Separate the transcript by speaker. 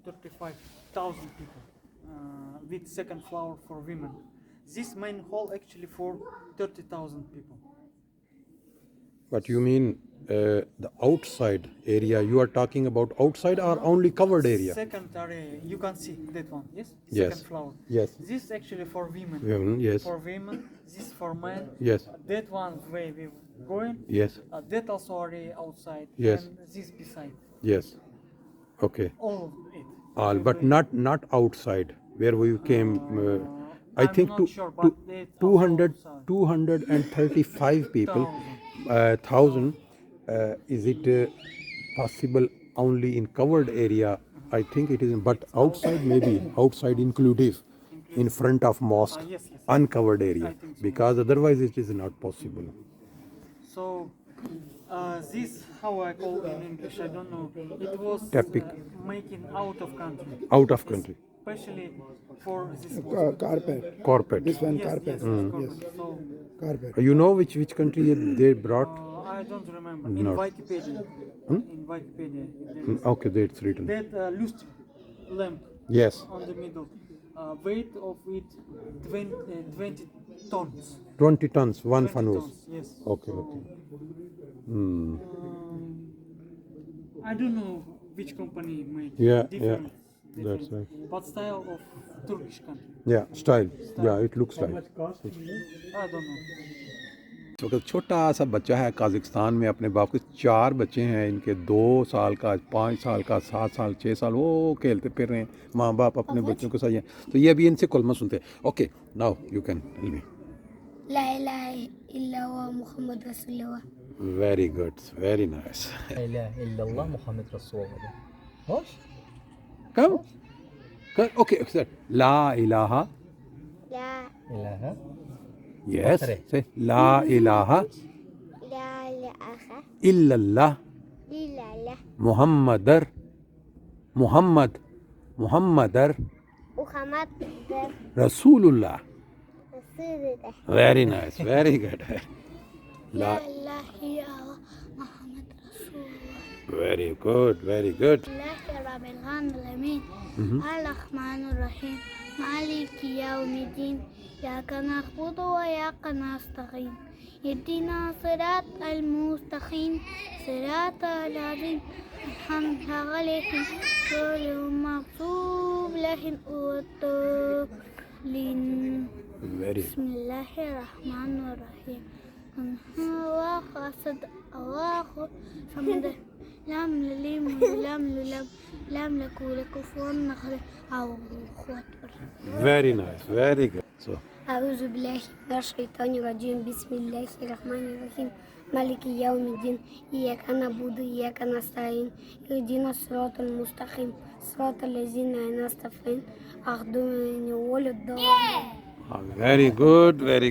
Speaker 1: 35,000 people with second floor for women. This main hall actually for 30,000 people.
Speaker 2: But you mean the outside area? You are talking about outside or only covered area?
Speaker 1: Second area, you can see that one, yes?
Speaker 2: Yes.
Speaker 1: Second floor.
Speaker 2: Yes.
Speaker 1: This actually for women.
Speaker 2: Women, yes.
Speaker 1: For women, this for men.
Speaker 2: Yes.
Speaker 1: That one where we going.
Speaker 2: Yes.
Speaker 1: That also area outside.
Speaker 2: Yes.
Speaker 1: And this beside.
Speaker 2: Yes. Okay.
Speaker 1: All of it.
Speaker 2: All, but not outside where we came. I
Speaker 1: I'm
Speaker 2: think
Speaker 1: not sure, but that also
Speaker 2: 200,
Speaker 1: outside.
Speaker 2: 235 people. 1,000. Is it possible only in covered area? I think it is, but outside maybe, outside inclusive, in front of mosque,
Speaker 1: Yes, yes.
Speaker 2: uncovered area,
Speaker 1: I think so.
Speaker 2: because otherwise it is not possible.
Speaker 1: So this, how I call in English, I don't know. It was
Speaker 2: Tepic.
Speaker 1: making out of country.
Speaker 2: Out of country.
Speaker 1: Especially for this.
Speaker 3: Carpet.
Speaker 2: Corporate.
Speaker 3: This one
Speaker 1: Yes,
Speaker 3: carpet.
Speaker 1: corporate. So
Speaker 3: Carpet.
Speaker 2: You know which country they brought?
Speaker 1: I don't remember. In
Speaker 2: Not.
Speaker 1: Wikipedia. In Wikipedia. there is
Speaker 2: Okay, that's written.
Speaker 1: that lustre lamp
Speaker 2: Yes,
Speaker 1: on the middle. Weight of it 20 tons.
Speaker 2: 20 tons, one
Speaker 1: 20
Speaker 2: fanus.
Speaker 1: tons, yes.
Speaker 2: Okay,
Speaker 1: So,
Speaker 2: okay. Hmm.
Speaker 1: I don't know which company made
Speaker 2: Yeah,
Speaker 1: different,
Speaker 2: yeah, that's
Speaker 1: different, but style of Turkish country.
Speaker 2: Yeah, style. Yeah, it looks like.
Speaker 1: I don't know.
Speaker 2: तो छोटा सा बच्चा है काज़िकिस्तान में, अपने बाप के 4 बच्चे हैं, इनके 2 साल का, 5 साल का, 7 साल, 6 साल, वो खेलते फिर रहे हैं, माँ बाप अपने बच्चों के साथ हैं। तो ये अभी इनसे कलमा सुनते हैं। Okay, now you can tell me.
Speaker 4: لا إله إلا هو محمد رسول الله.
Speaker 2: Very good, very nice.
Speaker 5: لا إله إلا الله محمد رسول الله. होश?
Speaker 2: कम ओके सर, ला इलाहा,
Speaker 4: لا
Speaker 5: إله
Speaker 2: यस से ला इलाहा
Speaker 4: لا إله
Speaker 2: इल्लल्लाह
Speaker 4: إلا الله
Speaker 2: मुहम्मदर मुहम्मद मुहम्मदर
Speaker 4: محمد
Speaker 2: रसूलुल्लाह।
Speaker 4: رسول الله.
Speaker 2: Very nice, very good.
Speaker 4: لا إله إلا هو محمد رسول الله.
Speaker 2: Very good, very good.
Speaker 4: الله رب العالمين الرحمن الرحيم مالك يوم الدين إياك نعبد وإياك نستعين اهدنا صراط المستقيم صراط الذين أنعمت عليهم غير المغضوب عليهم ولا الضالين.
Speaker 2: Very
Speaker 4: بسم الله الرحمن الرحيم الله أحد الله صمد لم يلد ولم يولد لم يكن له كفوا أحد الله أكبر.
Speaker 2: Very nice, very good. So
Speaker 4: أعوذ بالله من الشيطان الرجيم بسم الله الرحمن الرحيم مالك يوم الدين إياك نعبد وإياك نستعين اهدنا الصراط المستقيم صراط الذين أنعمت عليهم غير المغضوب عليهم ولا الضالين.
Speaker 2: Very good, very good.